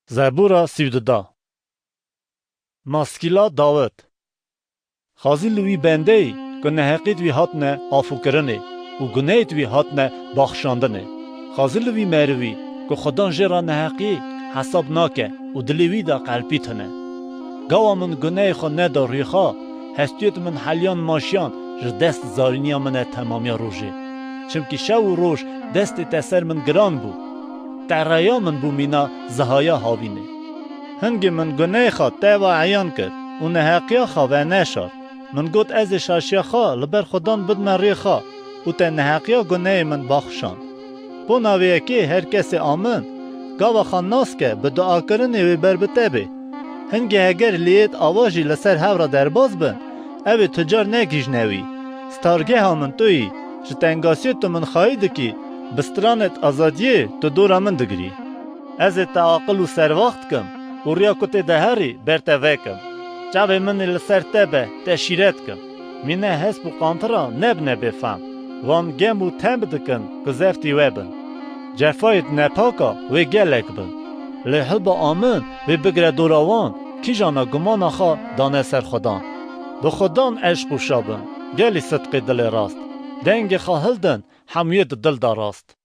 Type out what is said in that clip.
زبورا 13 ماسکیلا داوت خازی لوی بنده ای که نهقید وی هاتنه آفو کرنه و گناهید وی هاتنه بخشاندنه. خازی لوی مروی که خدا جرا نهقی حساب ناکه و دلیوی دا قلبی تنه. گاوا من گناه خو ندا ریخا هستیت من حلیان ماشیان دست زارینیا منه تمامیا روژه. چمکی شو و روش دست تسر من گران بو. ترایا من بو مینا زهایا هاوینه. هنگی من گناه خو تیوا عیان کرد و نهقیا خو و نشاد. من گوت از شاشیا خو لبر خودان بد من ریخا و تا نهقیا گناه من بخشان. بو ناویه که هر کسی آمن گاوا خان ناس که به دعا کرنه و بربته بی. هنگی اگر لیت آواجی لسر هورا در باز بن اوی تجار نگیج نوی. ستارگه ها من توی جتنگاسی تو من خواهیده که بسترانت آزادیه تو دورا من دگری. از تعاقل و سر وقت کم و ریا کت دهری برته وکم. جاوه من لسر تبه تشیرت کم. مینه حسب و قانترا نب بفهم. وان گم و تنب دکن گذفتی وبن. جفایت نپاکا و گلک بن. لحب آمن و بگره دوراوان کی جانا گمان آخا دانه سر خودان. دو خودان عشق و شابن. گلی صدق دل راست. دنگ خواهلدن حمیت دل داراست.